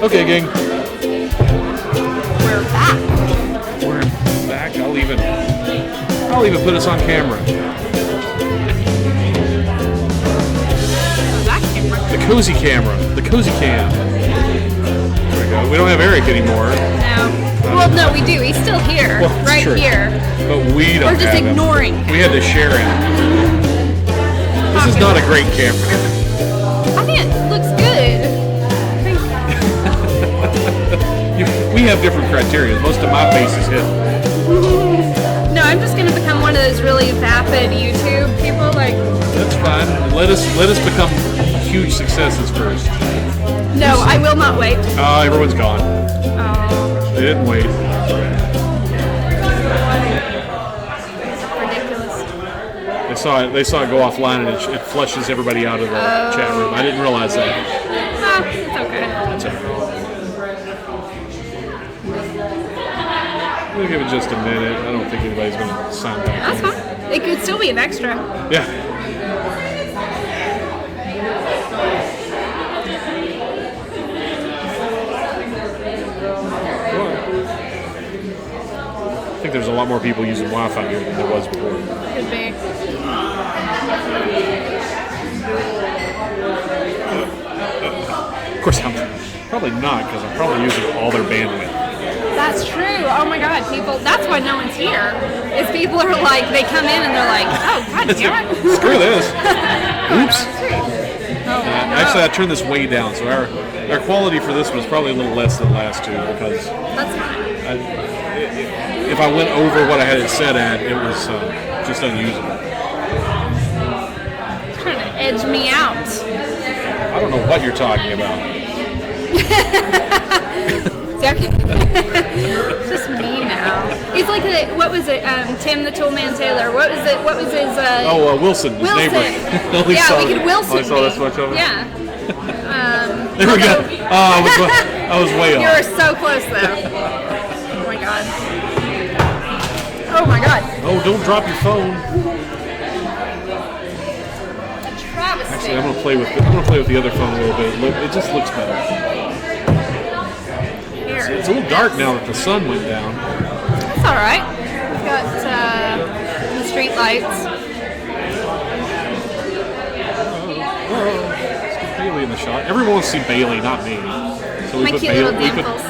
Okay, gang. We're back. We're back. I'll even put us on camera. That camera. The cozy camera. The cozy cam. There we go. We don't have Eric anymore. No. Well, no, we do. He's still here. Well, that's right true. here. But we don't We're just have ignoring him. We had to share him. This is not a great camera. I think it looks good. We have different criteria. Most of my face is hidden. No, I'm just gonna become one of those really vapid YouTube people. Like, That's fine. Let us become huge successes first. no, I will not wait. Oh, everyone's gone. Oh, They didn't wait. ridiculous. They saw it go offline, and it flushes everybody out of the chat room. I didn't realize that. Ah, it's okay. That's okay. We'll give it just a minute. I don't think anybody's going to sign back That's in. fine. It could still be an extra. Yeah. I think there's a lot more people using Wi-Fi here than there was before. Could be. Of course, I'm probably not, because I'm probably using all their bandwidth. That's true. Oh my God, people. That's why no one's here. Is people are like, they come in and they're like, oh God damn it. Screw this. Oops. Oh, no. Actually, I turned this way down, so our quality for this was probably a little less than the last two, because That's fine. if I went over what I had it set at, it was just unusable. It's trying to edge me out. I don't know what you're talking about. It's just me now. He's like what was it? Tim the Toolman Taylor. What was it? What was his? Wilson, his Wilson. neighbor. Yeah, we could Wilson. I saw this much of it. Yeah. There we go. Oh, I was way You off. were so close though. Oh my God. Oh my God. Oh, don't drop your phone. A travesty. Actually, I'm gonna play with the other phone a little bit. It just looks better. Here. It's a little dark now that the sun went down. That's all right. We've got the street lights. Bailey in the shot. Everyone wants to see Bailey, not me. So we My put cute Bailey. little dimples.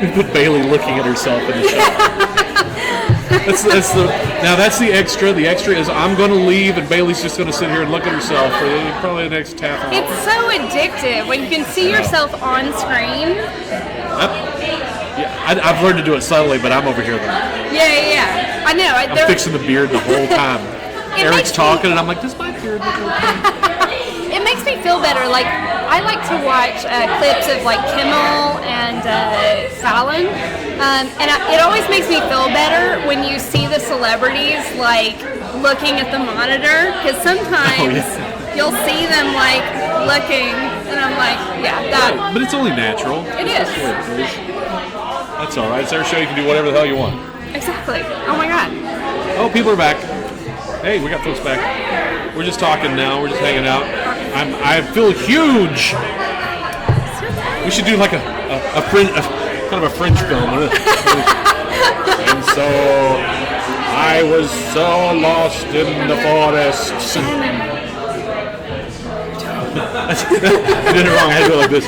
We put Bailey looking at herself in the shot. That's the extra. The extra is I'm going to leave and Bailey's just going to sit here and look at herself for probably the next half hour. It's so addictive when you can see yourself on screen. I've learned to do it subtly, but I'm over here though. Yeah. I know. I'm fixing the beard the whole time. Eric's talking, and I'm like, does my beard look okay? It makes me feel better. Like, I like to watch clips of like Kimmel and Fallon, and it always makes me feel better when you see the celebrities like looking at the monitor, because sometimes you'll see them like looking, and I'm like, yeah, that. But it's only natural. It is. That's all right. It's our show. You can do whatever the hell you want. Exactly. Oh my God. Oh, people are back. Hey, we got folks back. We're just talking now. We're just hanging out. I feel huge. We should do like a kind of a French film. And so I was so lost in the forest. I did it wrong. I had to go like this.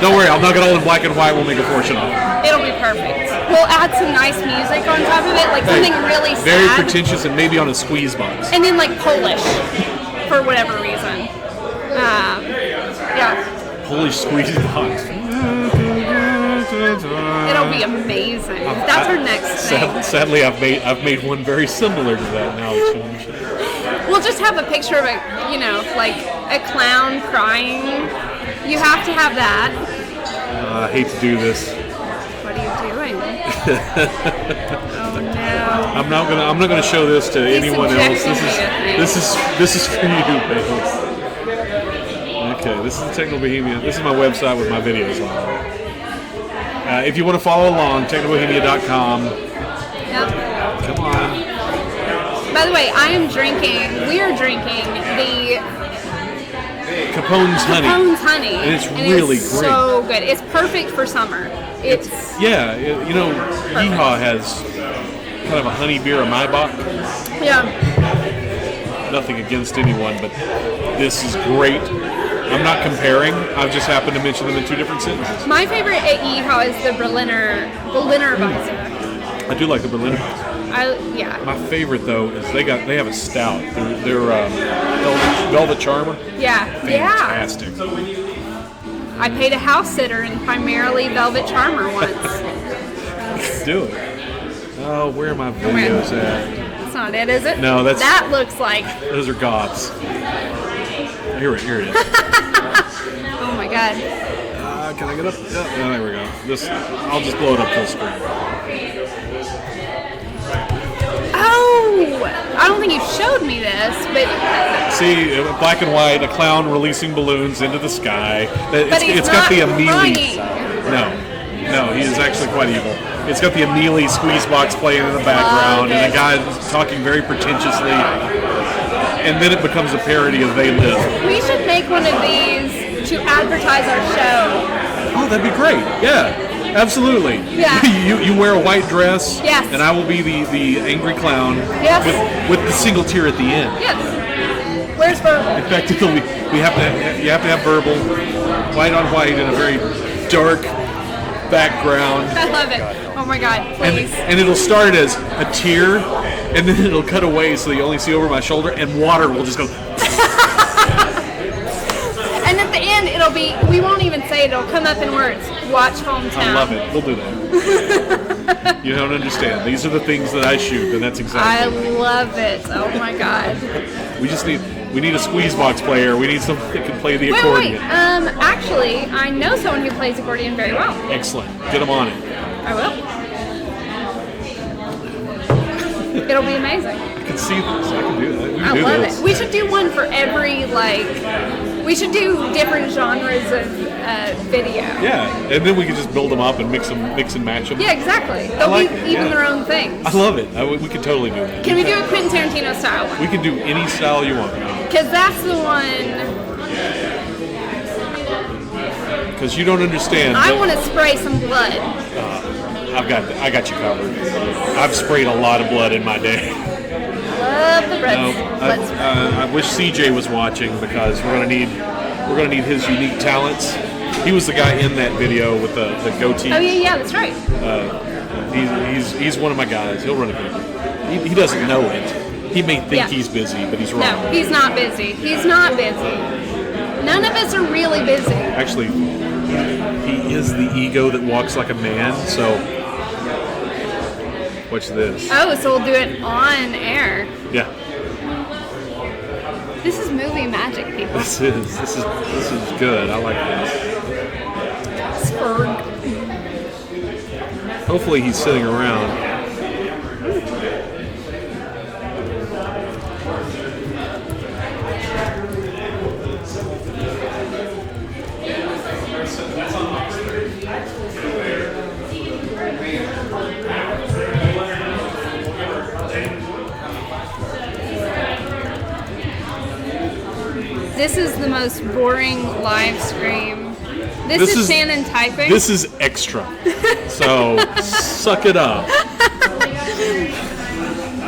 Don't worry, I'll knock it all in black and white. We'll make a fortune off it. It'll be perfect. We'll add some nice music on top of it, like something really sad. Very pretentious and maybe on a squeeze box. And then like Polish, for whatever reason. Yeah. Polish squeeze box. It'll be amazing. That's our next thing. Sadly, I've made one very similar to that now. We'll just have a picture of a, like a clown crying. You have to have that. I hate to do this. What are you doing? Oh no! I'm not gonna show this to anyone else. This is for you, Bales. Okay, this is the Techno Bohemia. This is my website with my videos on it. If you want to follow along, technobohemia.com. Yep. Come on. By the way, we are drinking the Capone's honey. Capone's honey. And it's really it's great. so good. It's perfect for summer. Yeehaw has kind of a honey beer, a Maibach. Yeah. Nothing against anyone, but this is great. I'm not comparing. I've just happened to mention them in two different sentences. My favorite at Yeehaw is the Berliner Weisse. I do like the Berliner Weisse. My favorite though is they have a stout. Their Velvet Charmer. Yeah. Fantastic. I paid a house sitter in primarily Velvet Charmer once. Let's do it. Oh, where are my videos at? That's not it, is it? No, that looks like. Those are goths. Here it is. Oh my god. Can I get up? Yeah, there we go. I'll just blow it up full screen. Oh, I don't think you showed me this, but see, black and white, a clown releasing balloons into the sky. It's got the Amelie. No, he is actually quite evil. It's got the Amelie squeeze box playing in the background, and a guy talking very pretentiously. And then it becomes a parody of They Live. We should make one of these to advertise our show. Oh, that'd be great. Yeah, absolutely. Yeah. you wear a white dress. Yes. And I will be the angry clown. Yes. With the single tear at the end. Yes. Where's Verbal? In fact, you have to have Verbal, white on white in a very dark background. I love it. Oh my god, please. And it'll start as a tear, and then it'll cut away so you only see over my shoulder, and water will just go. And at the end, it'll be, we won't even say it, it'll come up in words. Watch Hometown. I love it. We'll do that. You don't understand. These are the things that I shoot, and that's exactly I love it. Oh my god. We need a squeeze box player. We need someone that can play the accordion. Actually, I know someone who plays accordion very well. Excellent. Get them on it. I will. It'll be amazing. I can see this. I can do that. I love it. We should do one for every, we should do different genres of video. Yeah, and then we can just build them up and mix and match them. Yeah, exactly. They'll be even their own things. I love it. We can totally do that. Can we do a Quentin Tarantino style one? We can do any style you want. Because that's the one. Because you don't understand. I want to spray some blood. I got you covered. I've sprayed a lot of blood in my day. Love the blood. I wish CJ was watching because we're gonna need his unique talents. He was the guy in that video with the goatee. Oh yeah, that's right. He's one of my guys. He'll run a video. He doesn't know it. He may think he's busy, but he's wrong. No, he's not busy. He's not busy. None of us are really busy. Actually, he is the ego that walks like a man. So. Watch this. Oh, so we'll do it on air. Yeah. This is movie magic, people. This is good. I like this. Spurg. Hopefully he's sitting around. This is the most boring live stream. This is Shannon typing. This is extra. So suck it up.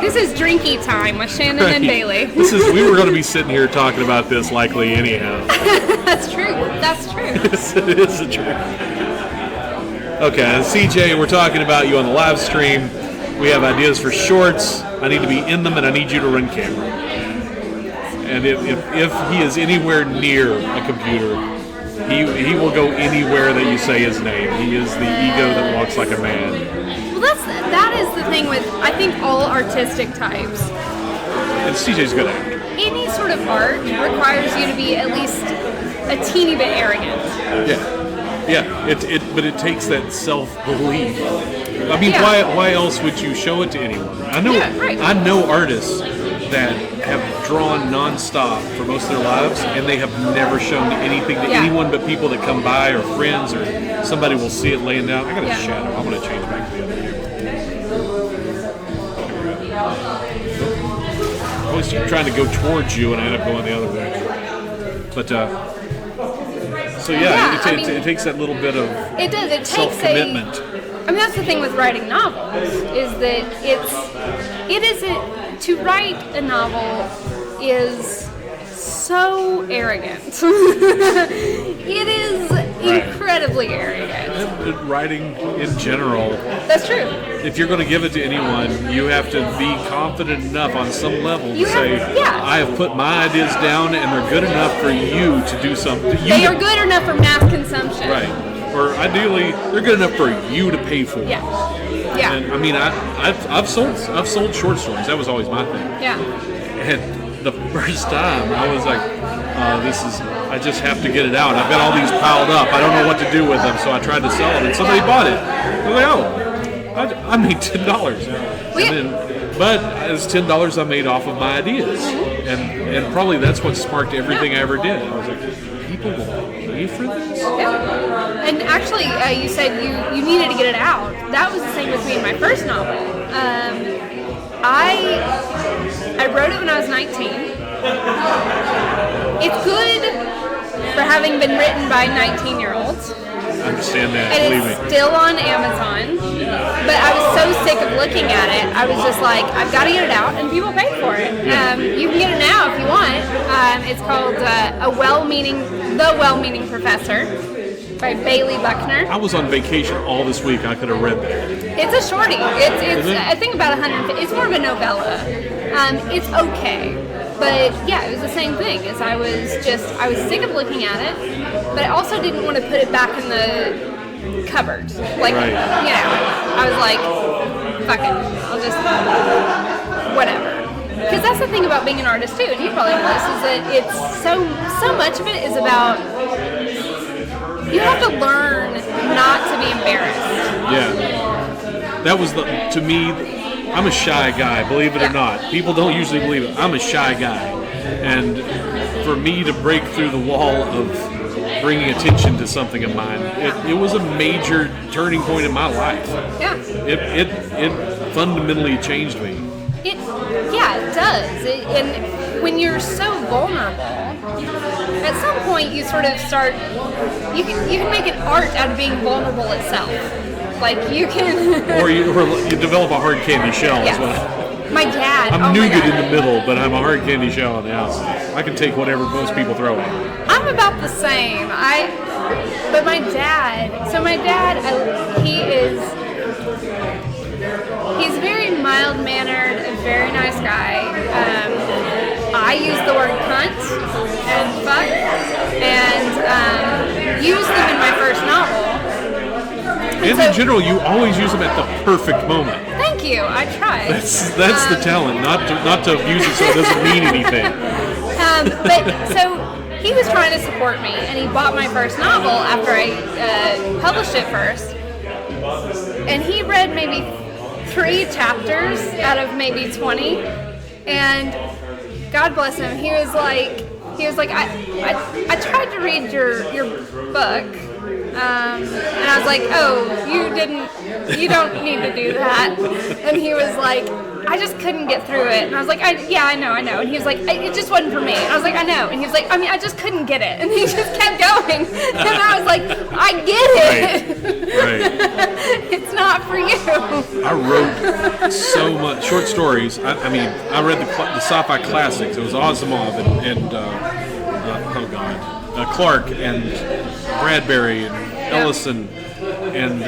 This is drinky time with Shannon and Bailey. We were going to be sitting here talking about this likely anyhow. That's true. That's true. Yes, it is the truth. Okay, CJ, we're talking about you on the live stream. We have ideas for shorts. I need to be in them, and I need you to run camera. And if he is anywhere near a computer, he will go anywhere that you say his name. He is the ego that walks like a man. Well, that is the thing with, I think, all artistic types. And CJ's good at it. Any sort of art requires you to be at least a teeny bit arrogant. Yeah. But it takes that self-belief. I mean, why else would you show it to anyone? I know artists that have drawn nonstop for most of their lives, and they have never shown anything to anyone but people that come by or friends or somebody will see it laying down. I got a shadow. I'm going to change back to the other view. I was trying to go towards you, and I end up going the other way. But so yeah, it takes that little bit of it does. It takes self-commitment. I mean, that's the thing with writing novels is that it isn't to write a novel is so arrogant. It is incredibly arrogant. Writing in general. That's true. If you're going to give it to anyone, you have to be confident enough on some level to say, I have put my ideas down and they're good enough for you to do something. They are good enough for mass consumption. Right. Or ideally, they're good enough for you to pay for. Yeah. Yeah. And I mean, I've sold short stories. That was always my thing. Yeah. And the first time, I was like, I just have to get it out. I've got all these piled up. I don't know what to do with them, so I tried to sell it, and somebody bought it. I was like, I made $10. But it's $10 I made off of my ideas. And probably that's what sparked everything I ever did. I was like, people will pay for this? Yeah. And actually, you said you needed to get it out. That was the same with me in my first novel. I wrote it when I was 19. It's good for having been written by 19-year-olds. I understand that, and believe it's me. still on Amazon. But I was so sick of looking at it, I was just like, I've got to get it out, and people pay for it. You can get it now if you want. It's called The Well-Meaning Professor by Bailey Buckner. I was on vacation all this week. I could have read that. It's a shorty. It's I think about 150. It's more of a novella. It's okay. But yeah, it was the same thing. As I was sick of looking at it, but I also didn't want to put it back in the cupboard. Like, I was like, fuck it, I'll just whatever. Because that's the thing about being an artist too, and you probably know this, is that it's so much of it is about you have to learn not to be embarrassed. Yeah, that was to me. I'm a shy guy, believe it or not. People don't usually believe it. I'm a shy guy. And for me to break through the wall of bringing attention to something of mine, it was a major turning point in my life. Yeah. It fundamentally changed me. It does. And when you're so vulnerable, at some point you sort of start, you can make an art out of being vulnerable itself. Like you can, or you develop a hard candy shell. Yeah. Is what my dad. I'm nougat in the middle, but I'm a hard candy shell on the outside. I can take whatever most people throw at me. I'm about the same. But my dad. So my dad, he's very mild mannered, a very nice guy. I use the word cunt and fuck, and use them in my first novel. And in general, you always use them at the perfect moment. Thank you. I try. That's the talent, not to abuse it so it doesn't mean anything. But so he was trying to support me, and he bought my first novel after I published it first. And he read maybe 3 chapters out of maybe 20, and God bless him, he was like, I tried to read your book. And I was like, oh, you don't need to do that. And he was like, I just couldn't get through it. And I was like, I know. And he was like, it just wasn't for me. And I was like, I know. And he was like, I just couldn't get it. And he just kept going. And I was like, I get it. Right. It's not for you. I wrote so much short stories. I read the sci-fi classics. It was Asimov and Clark and Bradbury and Ellison, and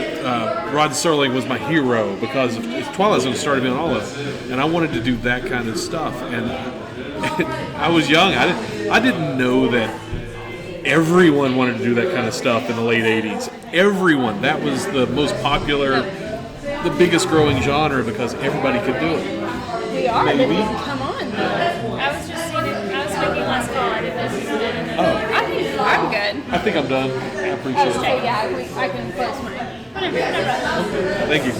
Rod Serling was my hero because Twilight Zone started me on all of it, and I wanted to do that kind of stuff. And I was young. I didn't know that everyone wanted to do that kind of stuff in the late 80s. Everyone. That was the most popular, the biggest growing genre because everybody could do it. We are. Maybe. Come on. I was just seeing it. I was making last call. I didn't know. I think I'm good. I think I'm done. I appreciate it. Okay, yeah, I can close mine. Whatever. Thank you.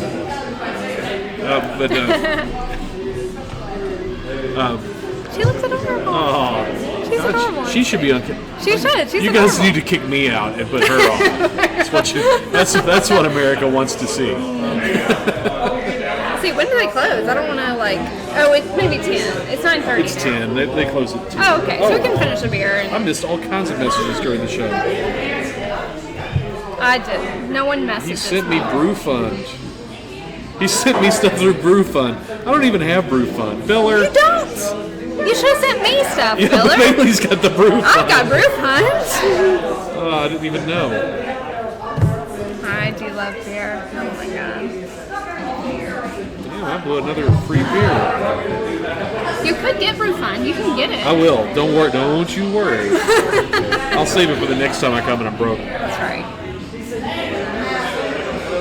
She looks adorable. Oh, She's adorable. she should be on. She should. She's You adorable. guys need to kick me out and put her on. That's what America wants to see. see, when do they close? I don't want to it's maybe 10. It's 9:30. It's 10. They close at 10. Oh, okay. So we can finish a beer. I missed all kinds of messages during the show. I didn't. No one messaged He sent me Brew Fund. He sent me stuff through Brew Fund. I don't even have Brew Fund. Filler. You don't. You should have sent me stuff, Yeah, Filler. but Bailey's got the Brew Fund. I've got Brew Fund. Oh, I didn't even know. I do love beer. Oh my god. Damn, I blew another free beer. You could get Brew Fund. You can get it. I will. Don't worry. Don't you worry. I'll save it for the next time I come and I'm broke. That's right.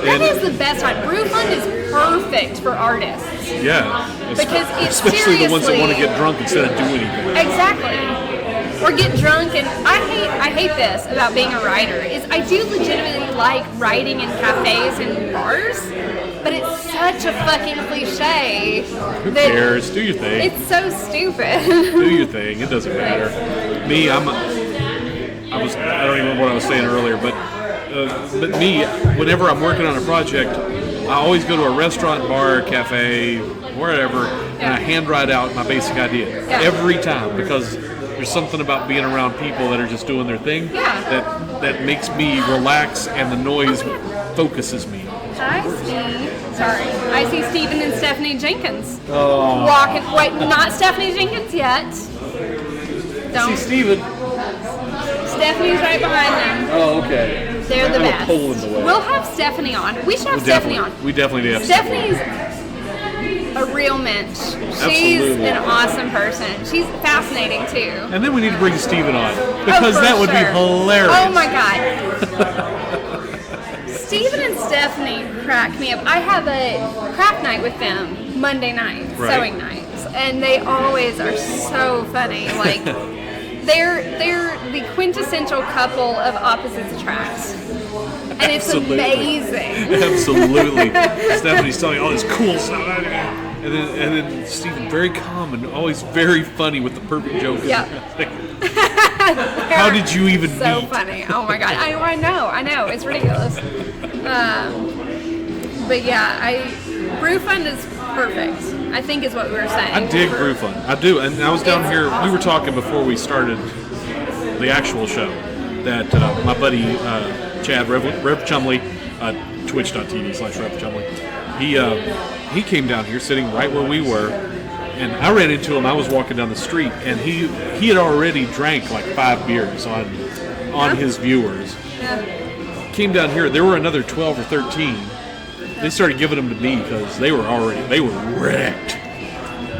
That is the best one. Brew Fund is perfect for artists. Yeah. Because it's especially the ones that want to get drunk instead of do anything. Exactly. Or get drunk, and I hate this about being a writer, is I do legitimately like writing in cafes and bars, but it's such a fucking cliche. Who cares? Do your thing. It's so stupid. Do your thing. It doesn't matter. Me, I don't even remember what I was saying earlier, but me, whenever I'm working on a project, I always go to a restaurant, bar, cafe, wherever, and I handwrite out my basic idea every time, because there's something about being around people that are just doing their thing that makes me relax, and the noise focuses me. I see Stephen and Stephanie Jenkins walking. Wait, not Stephanie Jenkins yet. Don't. See Stephen. Stephanie's right behind them. Oh, okay. They're the best. Pole in the way. We'll have Stephanie on. We should have Stephanie on. We definitely do have Stephanie's a real mensch. She's an awesome person. She's fascinating too. And then we need to bring Steven on, because that would be hilarious. Oh my god. Steven and Stephanie crack me up. I have a craft night with them Monday nights, sewing nights, and they always are so funny. Like they're the quintessential couple of opposites attract. And it's amazing. Absolutely. Stephanie's telling all this cool stuff. And then Stephen, very calm and always very funny with the perfect joke. Yeah. How did you even meet? So funny. Oh my god. I know. It's ridiculous. But yeah, Brew Fund is perfect, I think is what we were saying. I dig Brew Fund. I do. And I was down here, awesome. We were talking before we started the actual show that my buddy Chad, Rev Chumley, twitch.tv/Rev Chumley, he came down here sitting right where we were, and I ran into him. I was walking down the street, and he had already drank like 5 beers on his viewers. Yeah. Came down here, there were another 12 or 13. They started giving them to me because they were wrecked.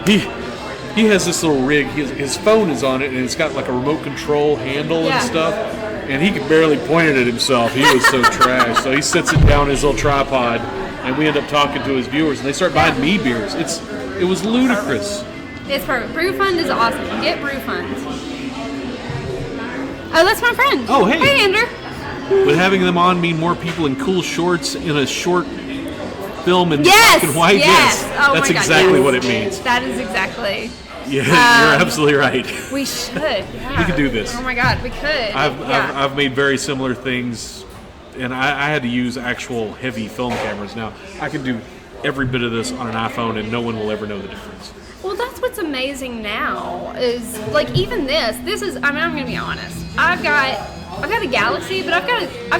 He has this little rig, his phone is on it, and it's got like a remote control handle and stuff, and he could barely point it at himself. He was so trash. So he sits it down his little tripod, and we end up talking to his viewers, and they start buying me beers. It was ludicrous. It's perfect. Brew Fund is awesome. Get Brew Fund. Oh, that's my friend. Oh, hey. Hey, Andrew. Would having them on mean more people in cool shorts in a short film in black and white? Yes. Oh That's my God, exactly what it means. That is exactly. Yeah, you're absolutely right. We should. Yeah. We could do this. Oh my God, we could. I've made very similar things, and I had to use actual heavy film cameras. Now I can do every bit of this on an iPhone, and no one will ever know the difference. Well, that's what's amazing now is like even this is. I mean, I'm gonna be honest. I've got a Galaxy, but I've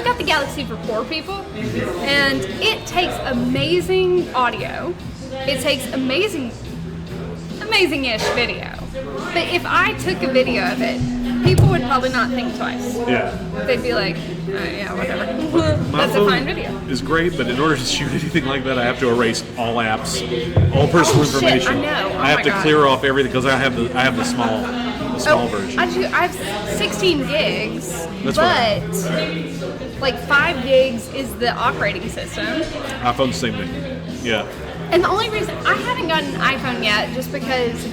got the Galaxy for poor people, and it takes amazing audio. It takes amazing-ish video. But if I took a video of it, people would probably not think twice. Yeah. They'd be like, oh, yeah, whatever. My That's a fine video. Is great, but in order to shoot anything like that, I have to erase all apps, all personal information. Shit, I know. I have to clear off everything because I have the small version. I have 16 gigs, That's but like 5 gigs is the operating system. iPhone's the same thing. Yeah. And the only reason I haven't gotten an iPhone yet, just because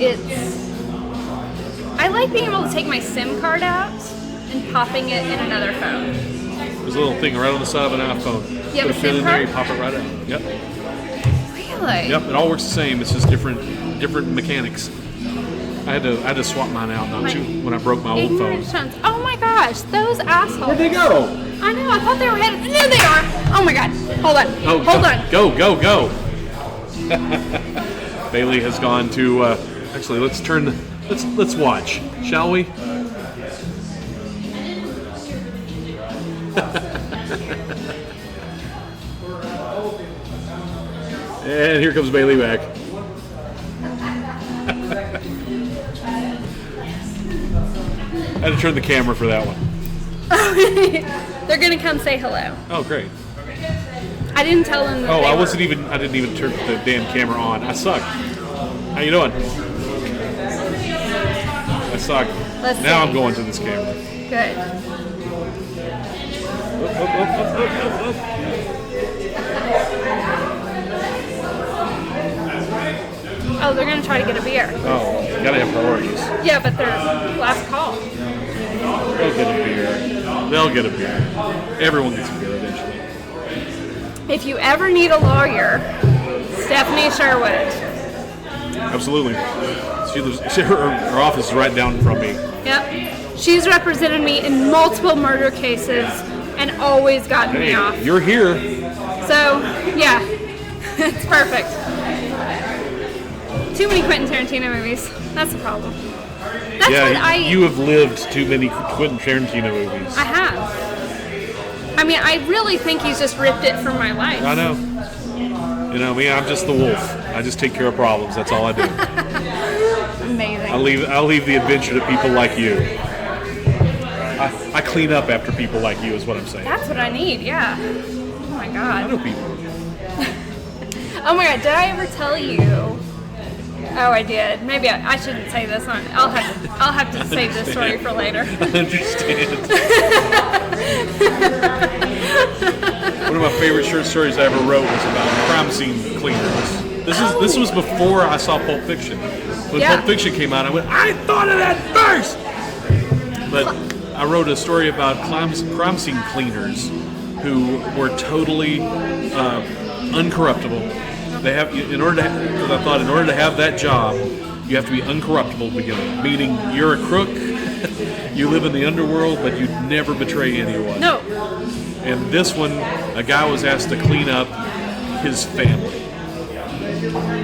I like being able to take my SIM card out and popping it in another phone. There's a little thing right on the side of an iPhone. You have Put a a pin SIM in there, card? you pop it right out. Yep. Really? Yep. It all works the same. It's just different mechanics. I had to swap mine out when I broke my old phone. Ignorant shunts. Oh my gosh, those assholes. Where'd they go? I know. I thought they were headed. There they are. Oh my God. Hold on. Oh, Hold on. Go. Bailey has gone to. Actually, let's watch, shall we? And here comes Bailey back. I had to turn the camera for that one. They're gonna come say hello. Oh, great. I didn't tell them that Oh, they I were- didn't even turn the damn camera on. I suck. How you doing? I suck. Let's Now see. I'm going to this camera. Good. Up. Oh, they're gonna try to get a beer. Oh, you gotta have priorities. Yeah, but they're last call. They'll get a beer. They'll get a beer. Everyone gets a beer eventually. If you ever need a lawyer, Stephanie Sherwood. Absolutely. Her office is right down from me. Yep. She's represented me in multiple murder cases and always gotten me off. Hey, you're here. So, yeah, it's perfect. Too many Quentin Tarantino movies. That's the problem. That's Yeah, you have lived too many Quentin Tarantino movies. I have. I mean, I really think he's just ripped it from my life. I know. You know me, I'm just the wolf. I just take care of problems. That's all I do. Amazing. I'll leave the adventure to people like you. I clean up after people like you is what I'm saying. That's what I need, yeah. Oh my I god. know people. Oh my god, did I ever tell you? Oh, I did. Maybe I shouldn't say this. I'll have to save this story for later. I understand. One of my favorite short stories I ever wrote was about crime scene cleaners. This was before I saw Pulp Fiction. When Yeah. Pulp Fiction came out, I went, I thought of that first. But I wrote a story about crime scene cleaners who were totally uncorruptible. They have, in order to have that job, you have to be uncorruptible to begin with. Meaning you're a crook, you live in the underworld, but you never betray anyone. No. And this one, a guy was asked to clean up his family.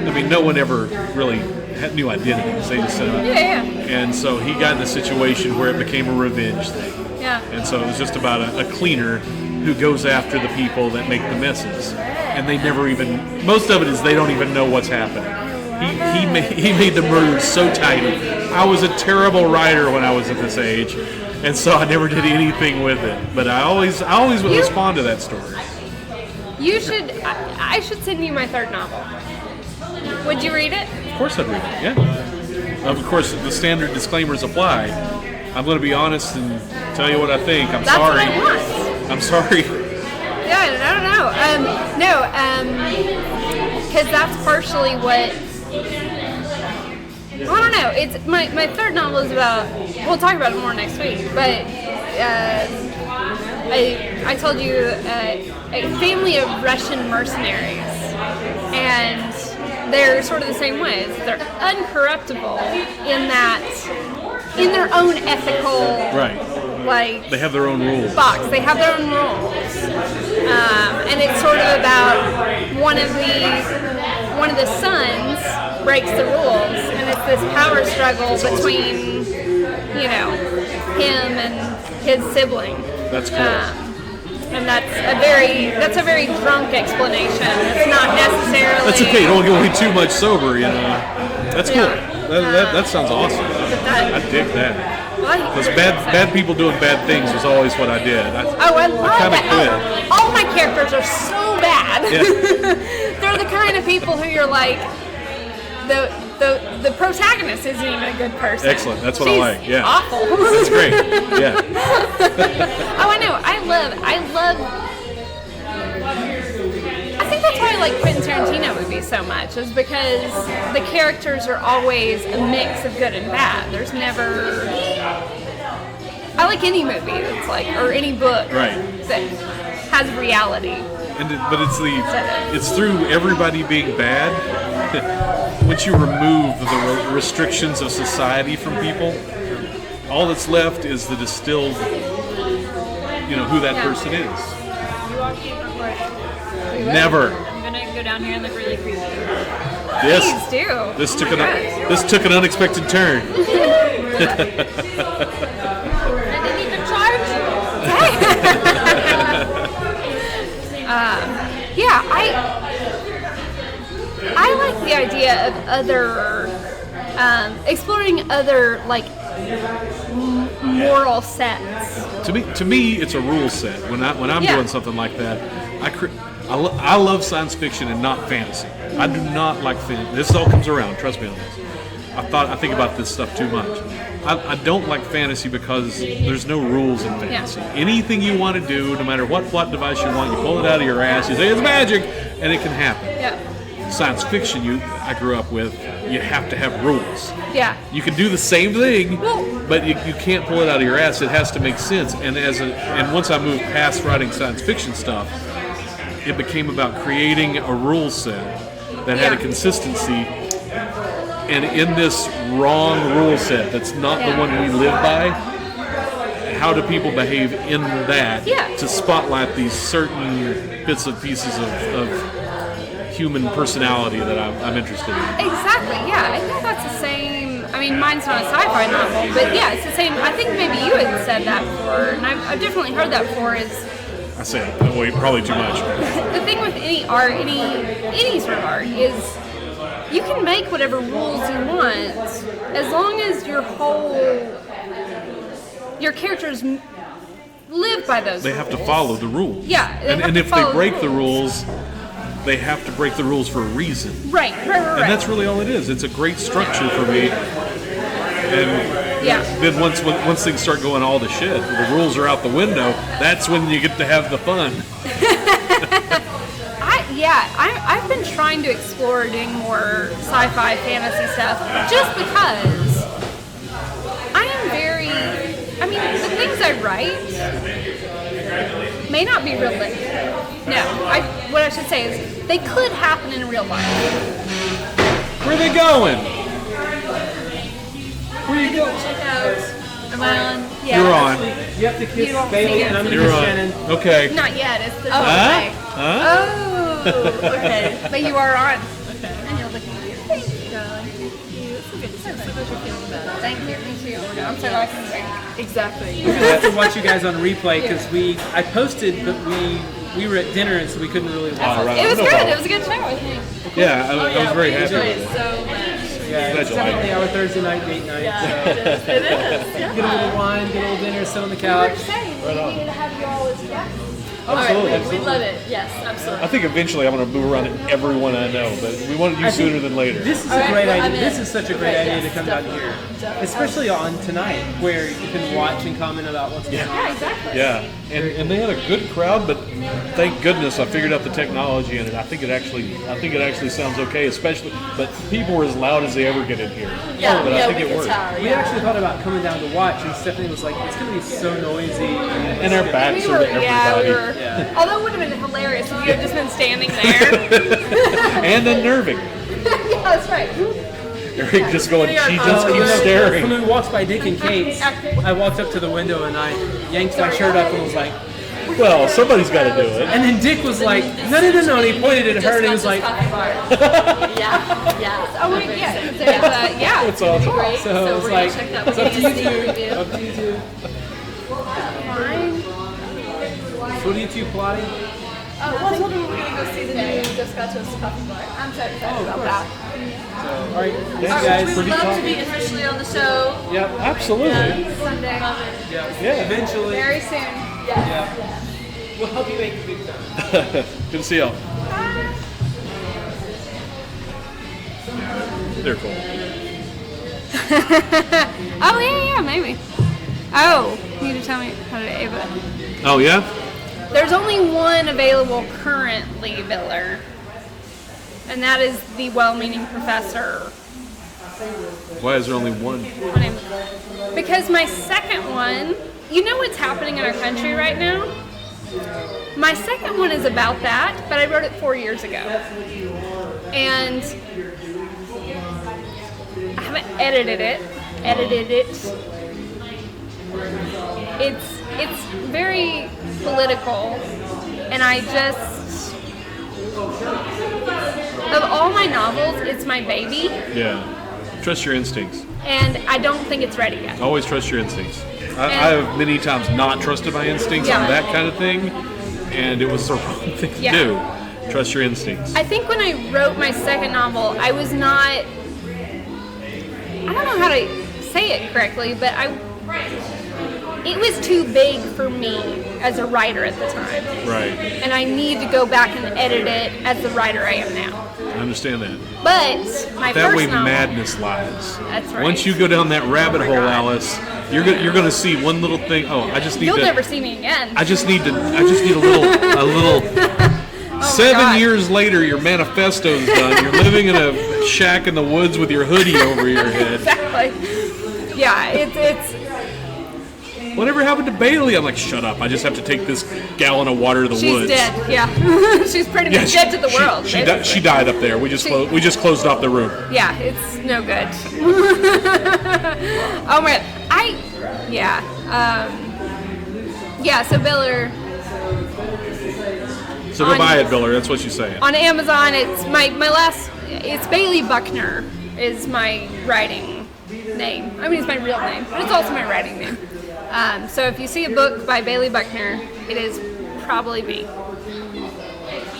I mean, no one ever really had new identities. They just said, Yeah. and so he got in a situation where it became a revenge thing. Yeah. And so it was just about a cleaner who goes after the people that make the messes. And they never even, most of it is they don't even know what's happening. He made the murders so tidy. I was a terrible writer when I was at this age, and so I never did anything with it. But I always would respond to that story. You should. I should send you my third novel. Would you read it? Of course I'd read it, yeah. Of course, the standard disclaimers apply. I'm going to be honest and tell you what I think. I'm That's sorry. what I want. I'm sorry. Yeah, I don't know. Because that's partially what. I don't know. It's my third novel is about. We'll talk about it more next week. But I told you a family of Russian mercenaries, and they're sort of the same way. They're uncorruptible in their own ethical. Right. Like They have their own rules. box. They have their own rules, and it's sort of about one of the sons breaks the rules, and it's this power struggle between him and his sibling. That's cool. And that's a very drunk explanation. It's not necessarily. That's okay. Don't get too much sober, you know. That's cool. Yeah. That sounds awesome. I dig that. Because bad people doing bad things was always what I did. I love kinda that. quit. All my characters are so bad. Yeah. They're the kind of people who you're like, the protagonist isn't even a good person. Excellent. That's what She's I like. Yeah. Awful. That's great. Yeah. Oh, I know. I love. I think that's why I like Quentin Tarantino movies so much, is because the characters are always a mix of good and bad. There's never. I like any movie that's like, or any book Right. that has reality. But it's through everybody being bad. Once you remove the restrictions of society from people, all that's left is the distilled, who that person is. Never. gonna go down here and look really creepy. Yes. Please do. This took Oh my gosh. this took an unexpected turn. I didn't even charge you. Yeah, I like the idea of other exploring other like moral sets. To me, it's a rule set. When I'm Yeah. doing something like that, I love science fiction and not fantasy. I do not like fantasy. This all comes around. Trust me on this. I think about this stuff too much. I don't like fantasy because there's no rules in fantasy. Yeah. Anything you want to do, no matter what plot device you want, you pull it out of your ass. You say it's magic, and it can happen. Yeah. Science fiction, I grew up with, you have to have rules. Yeah. You can do the same thing, Well- but you can't pull it out of your ass. It has to make sense. And once I moved past writing science fiction stuff, it became about creating a rule set that had a Yeah. consistency. And in this wrong rule set that's not the Yeah. one we live by, how do people behave in that Yeah. to spotlight these certain bits and pieces of human personality that I'm interested in? Exactly, yeah. I think that's the same. I mean, mine's not a sci-fi novel, but yeah, it's the same. I think maybe you had said that before, and I've definitely heard that before, is I say probably too much. the thing with any art, any sort of art, is you can make whatever rules you want as long as your characters live by those They rules. have to follow the rules. Yeah, they have and to if they follow the break the rules. rules, they have to break the rules for a reason. Right. And that's really all it is. It's a great structure for me. And Yeah. then once things start going all to shit, the rules are out the window. That's when you get to have the fun. I've been trying to explore doing more sci-fi fantasy stuff just because I am the things I write may not be realistic. No, what I should say is they could happen in real life. Where are they going? Where you go? Check out. Am I on? Yeah. You're on. You have to kiss You don't Bailey, see it. and I'm going to You're kiss on. Shannon. Okay. Not yet. It's the Huh? okay. Huh? Oh, okay. But you are on. And you're looking cute. Thank you, darling. Thank you. Me too. Oh my God, I'm so glad I can drink. Exactly. I have to watch you guys on replay because I posted, but we were at dinner and so we couldn't really watch. All right. It was No good. problem. It was a good show, I think. Yeah, I was very happy with it. So much. Yeah, Glad it's you like definitely it. our Thursday night date night. Yeah, So it is. It is. get a little wine, get a little dinner, sit on the We couch. were saying we needed to have you all as guests. Absolutely. We love it. Yes, absolutely. I think eventually I'm going to move around to everyone I know, but we wanted you I think sooner than later. This is All a right, great well, idea. I'm This in. is such a great Okay, idea to yes, come definitely. down here, especially on tonight where you can watch and comment about what's going on. Yeah, exactly. Yeah, and they had a good crowd, but thank goodness I figured out the technology in it. I think it actually sounds okay, especially. But people were as loud as they ever get in here. Yeah, but I yeah, think we it can worked. tell. We actually thought about coming down to watch, and Stephanie was like, "It's going to be so noisy." And our backs We are were, to everybody, we were. Yeah. Although it would have been hilarious if you had just been standing there. and unnerving. Yeah, that's right. Eric just going, We are she just You keeps know, staring. When we walked by Dick and Kate's, I walked up to the window and I yanked my shirt up and was like, Well, somebody's got to do it. and then Dick was like, no, and he pointed at her and he was like, Yeah. Oh, wait, yeah. Yeah. It's awesome. Great. so it's we're like, gonna check that it's one up to you out. two, up to you two. Fine. So what are you two plotting? Oh, well, I told him we were going to go see the new Just Got Toast Coffee Bar. I'm so excited about that. All right, thanks We guys. would love to be officially on the show. Yep, Absolutely. Sunday. yeah, eventually. Very soon. Yeah. We'll help you make the big time. Good to see y'all. They're cool. Oh, yeah, maybe. Oh, you need to tell me how to Ava. Oh, yeah? There's only one available currently, Biller. And that is the well-meaning professor. Why is there only one? Because my second one, you know what's happening in our country right now? My second one is about that, but I wrote it 4 years ago. And I haven't edited it. It's very political, and I just of all my novels, it's my baby, Yeah. Trust your instincts. and I don't think it's ready yet. Always trust your instincts. I have many times not trusted my instincts on that kind of thing, and it was the wrong thing to do. Trust your instincts. I think when I wrote my second novel, I was not, I don't know how to say it correctly, but it was too big for me as a writer at the time. Right. And I need to go back and edit it as the writer I am now. I understand that. But my That first way novel, madness lies. That's right. Once you go down that rabbit hole, God. Alice, you're going to see one little thing. Oh, I just need you'll to. never see me again. I just need a little. Oh my 7 God. years later, your manifesto's done. You're living in a shack in the woods with your hoodie over your head. Exactly. Yeah, it's. Whatever happened to Bailey? I'm like, shut up. I just have to take this gallon of water to the She's woods. dead. Yeah, she's pretty much dead to the world. She died up there. We just closed off the room. Yeah, it's no good. Oh my God. So Biller. So go buy it, Biller. That's what she's saying. On Amazon, it's it's Bailey Buckner is my writing name. I mean, it's my real name, but it's also my writing name. So if you see a book by Bailey Buckner, it is probably me.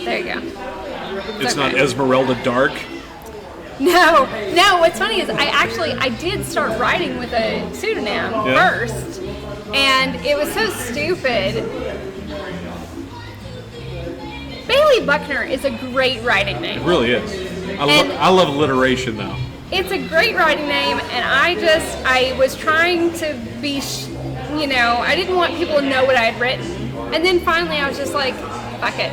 There you go. It's okay. not Esmeralda Dark. No. What's funny is I did start writing with a pseudonym first, and it was so stupid. Bailey Buckner is a great writing name. It really is. I love alliteration, though. It's a great writing name, and I was trying to be, I didn't want people to know what I had written. And then finally I was just like, fuck it.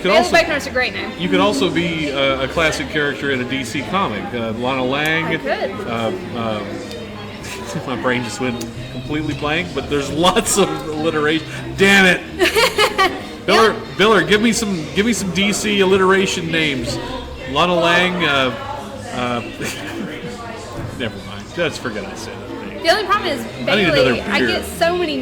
Bailey Buckner's a great name. You could also be a classic character in a DC comic. Lana Lang. I could. My brain just went completely blank, but there's lots of alliteration. Damn it. Biller, give me some DC alliteration names. Lana Lang, never mind. Just forget I said it. The only problem is Bailey, I get so many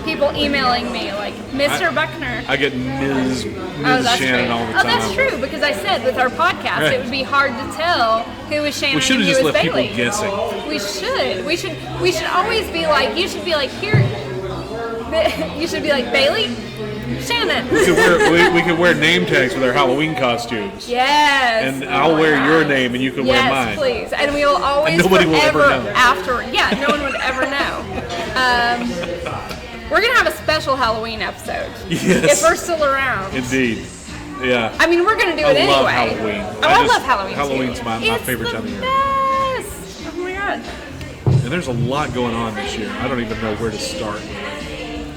people emailing me, like, Mr. Buckner. I get Ms. Shannon all the time. Oh, that's true, because I said with our podcast it would be hard to tell who was Shannon We should and have who just was left Bailey. people guessing. We should always be like, you should be like, here, you should be like, Bailey, Shannon. We could wear name tags with our Halloween costumes. Yes. And I'll wear your name and you can wear mine. Yes, please. And we will always And nobody will ever know. afterward. Yeah, no one would ever know. We're going to have a special Halloween episode. Yes. If we're still around. Indeed. Yeah. I mean, we're going to do it I love anyway. Halloween. I love Halloween. Halloween's too. my favorite time of year. Yes. Oh my God. And there's a lot going on this year. I don't even know where to start.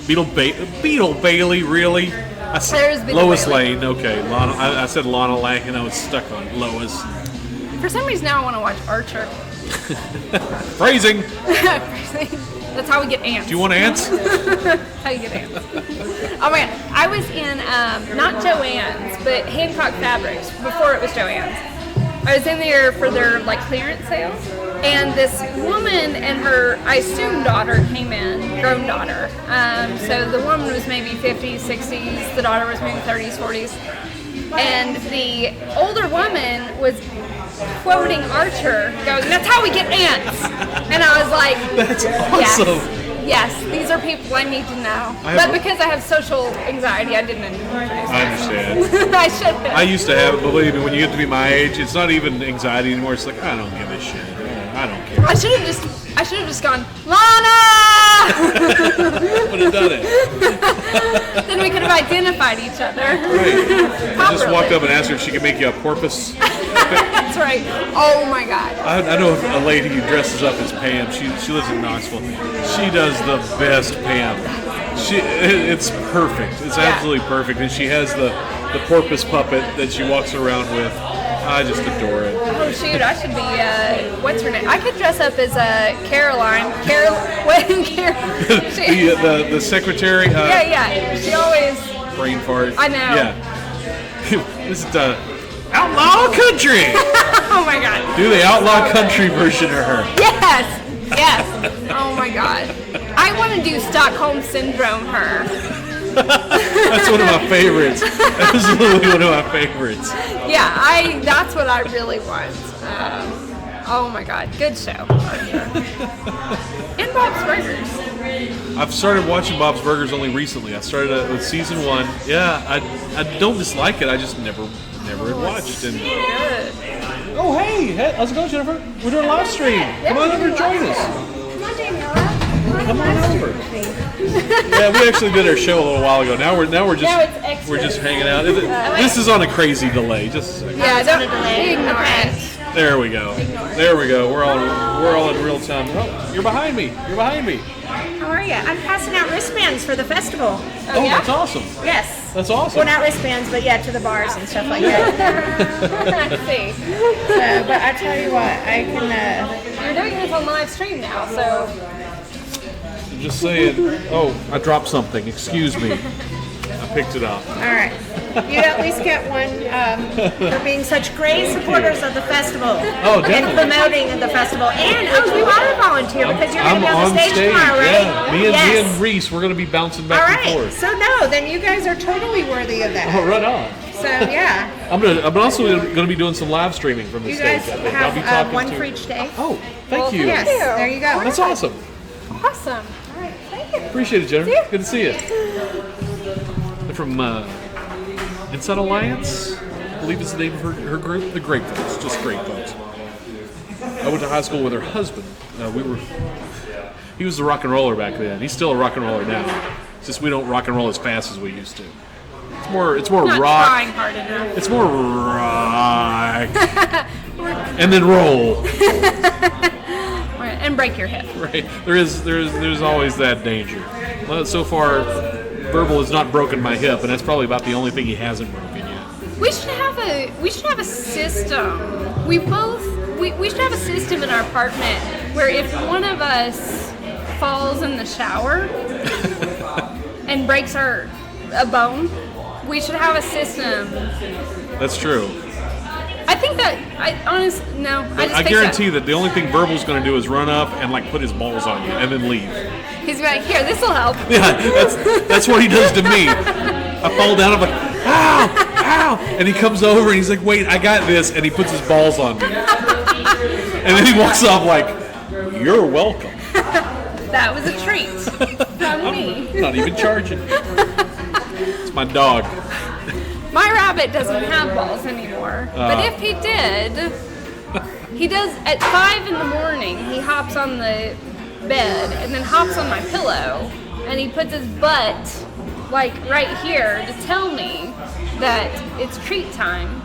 Beetle Bailey, really? There's Beetle Lois Bailey. Lane, okay. I said Lana Lang, and I was stuck on Lois. For some reason now I want to watch Archer. Phrasing. That's how we get ants. Do you want ants? How you get ants. Oh my God. I was in, not Joann's, but Hancock Fabrics, before it was Joann's. I was in there for their clearance sale, and this woman and her, I assume, daughter came in, grown daughter. So the woman was maybe 50s, 60s, the daughter was maybe 30s, 40s. And the older woman was quoting Archer, going, "That's how we get ants." And I was like, That's awesome. Yes, these are people I need to know. But because I have social anxiety, I didn't introduce I understand. I should have. I used to have it, believe me, when you get to be my age, it's not even anxiety anymore. It's like, I don't give a shit. I don't care. I should have just gone, Lana! Would have done it. Then we could have identified each other. Right. I just walked up and asked her if she could make you a porpoise. That's right. Oh my God. I know a lady who dresses up as Pam. She lives in Knoxville. She does the best Pam. It's perfect. It's absolutely perfect. And she has the porpoise puppet that she walks around with. I just adore it. Oh shoot, I should be, what's her name? I could dress up as Caroline. The secretary. Yeah. She always. Brain fart. I know. Yeah. This is the Outlaw Country. Oh my God. Do the Outlaw Country version of her. Yes. Oh my God. I want to do Stockholm Syndrome her. That's one of my favorites. Absolutely one of my favorites. Yeah, that's what I really want. Oh my God, good show. And Bob's Burgers. I've started watching Bob's Burgers only recently. I started with season 1. Yeah, I don't dislike it. I just never had watched. And Good. oh hey, how's it going, Jennifer? We're doing a live stream. Come on over and join us. Come on over. Yeah, we actually did our show a little while ago. Now we're just hanging out. This is on a crazy delay. Just Yeah, don't ignore it. there we go. There we go. We're all in real time. Oh, you're behind me. How are you? I'm passing out wristbands for the festival. Oh, yeah? that's awesome. Yes. That's awesome. Well, not wristbands, but yeah, to the bars and stuff like that. Let's see. But I tell you what, I can. You're doing this on live stream now, so I'm just saying. Oh, I dropped something. Excuse me. I picked it up. All right. You at least get one for being such great supporters of the festival. Oh, And definitely. promoting the festival. And you are a volunteer because you're going I'm to be on the stage tomorrow, right? Yeah. Me and Reese, we're going to be bouncing All back right. and forth. So no, then you guys are totally worthy of that. Oh, right on. So yeah, I'm also going to be doing some live streaming from the you stage. guys I think. I'll be have talking one to. for each day. Oh, thank you. Yes, there you go. That's awesome. awesome. All right, thank you. Appreciate it, Jennifer. Good to see you. They're from Inside Alliance, I believe is the name of her group. The Great Folks, just Great Folks. I went to high school with her husband. He was a rock and roller back then. He's still a rock and roller now. It's just we don't rock and roll as fast as we used to. It's more Not rock. trying hard enough. It's more rock. And then roll. Right, and break your hip. Right. There's always that danger. Well, so far, Verbal has not broken my hip, and that's probably about the only thing he hasn't broken yet. We should have a system. We should have a system in our apartment where if one of us falls in the shower and breaks a bone, we should have a system. That's true. I think that I guarantee that the only thing Verbal's going to do is run up and like put his balls on you and then leave. He's like, here, this will help. Yeah, that's what he does to me. I fall down, I'm like, ow, and he comes over and he's like, wait, I got this, and he puts his balls on me. And then he walks off like, you're welcome. That was a treat from me. I'm not even charging. It's my dog. My rabbit doesn't have balls anymore. But if he did, he does at 5 in the morning, he hops on the bed and then hops on my pillow and he puts his butt like right here to tell me that it's treat time.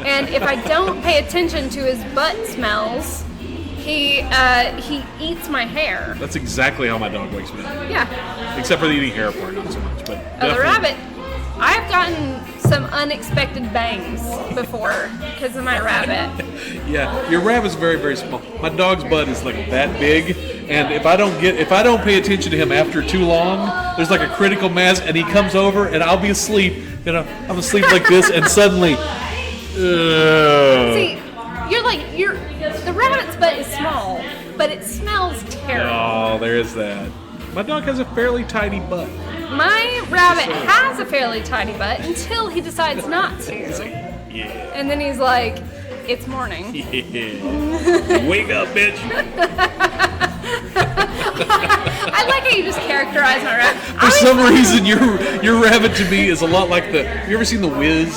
And if I don't pay attention to his butt smells, he eats my hair. That's exactly how my dog wakes me up. Yeah. Except for the eating hair part, not so much. But The definitely. rabbit. I've gotten some unexpected bangs before because of my rabbit. Yeah, your rabbit's very, very small. My dog's butt is like that big, and if I don't pay attention to him after too long, there's like a critical mass, and he comes over, and I'll be asleep. I'm asleep like this, and suddenly, See, the rabbit's butt is small, but it smells terrible. oh, there is that. My dog has a fairly tiny butt. My rabbit has a fairly tidy butt until he decides not to. Yeah. And then he's like, it's morning. Yeah. Wake up, bitch. I like how you just characterize my rabbit. For some reason, your rabbit to me is a lot like have you ever seen The Wiz?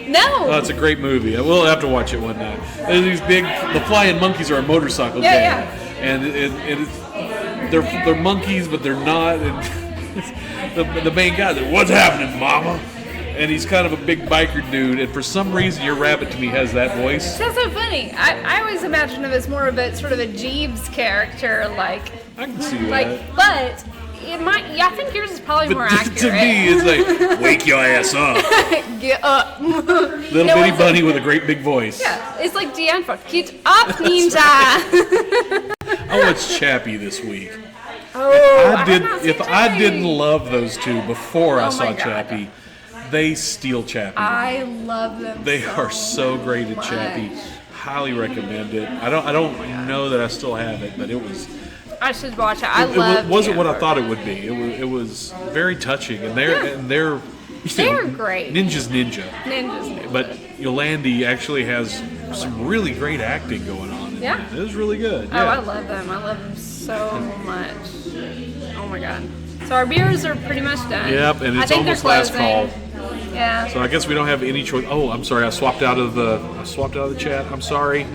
No. Oh, it's a great movie. We'll have to watch it one night. There's these the flying monkeys are a motorcycle Yeah, gang. yeah. And they're monkeys, but they're not. And the main guy's like, what's happening, mama? And he's kind of a big biker dude. And for some reason, your rabbit to me has that voice. That's so funny. I always imagined him as more of a sort of a Jeeves character, like, I can see that. but it might. Yeah, I think yours is probably more accurate. To me, it's like, wake your ass up. Get up. Little No, bitty it's bunny with a great big voice. Yeah, it's like Deanne Ford. Get up, ninja. I watched Chappie this week. Oh, If I didn't love those two before I Oh saw my God. Chappie, they steal Chappie. I love them. They are so great at Chappie. Highly recommend it. I don't know that I still have it, but it was I should watch it. I It love. wasn't what I Camp thought it Rock. would be. It was very touching, and they're They're great. Ninja's ninja. Ninjas. But Yolandi actually has some really great acting going on. Yeah. It was really good. Oh, I Yeah. love them. I love them so much. Oh my god. So our beers are pretty much done. Yep, and I it's think they're almost last closing. call. Yeah. So I guess we don't have any choice. Oh, I'm sorry. I swapped out of the chat. I'm sorry.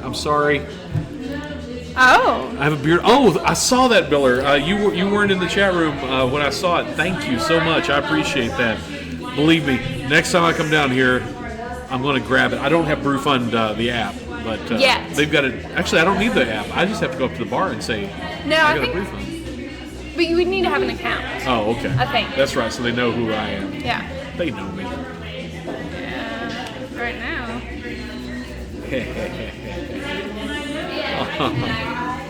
Oh. I have a beer. Oh, I saw that, Biller. You weren't in the chat room when I saw it. Thank you so much. I appreciate that. Believe me, next time I come down here, I'm going to grab it. I don't have Brew Fund, the app, but Yet. they've got it. Actually, I don't need the app. I just have to go up to the bar and say, No, I I got a think. Brew Fund. But you would need to have an account. Oh, okay. I think. That's right. So they know who I am. Yeah. They know me. Yeah. Right now.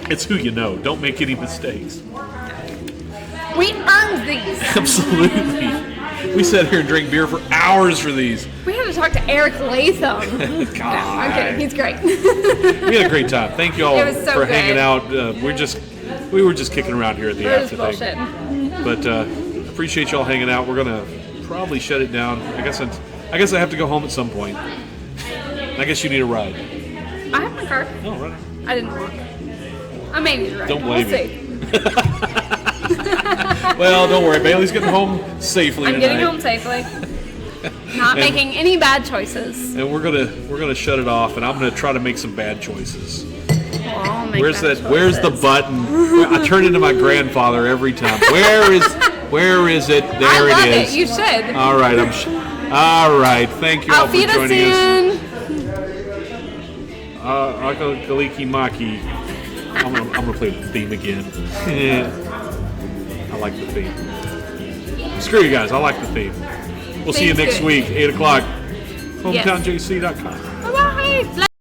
It's who you know. Don't make any mistakes. We earned these. Absolutely. We sat here and drank beer for hours for these. We had to talk to Eric Latham. No, I'm kidding. He's great. We had a great time. Thank you all It was so for good. hanging out. We were just kicking around here at the We're just after thing. bullshitting. But appreciate y'all hanging out. We're gonna probably shut it down. I guess I have to go home at some point. I guess you need a ride. I have my car. Oh, right. I didn't walk. I may need a ride. Don't blame we'll you. see. Well, don't worry. Bailey's getting home safely I'm tonight. getting home safely. Not making any bad choices. And we're gonna shut it off, and I'm gonna try to make some bad choices. Well, I'll make Where's bad that? Where's the choices. button? I turn into my grandfather every time. Where is it? There I love it is. it. You should. All right, all right. Thank you all I'll for feed us joining us. in. Galiki Maki. I'm gonna play the theme again. I like the theme. Screw you guys. I like the theme. We'll see you Theme's next good. week, 8 o'clock. Yes. HometownJC.com. Bye-bye.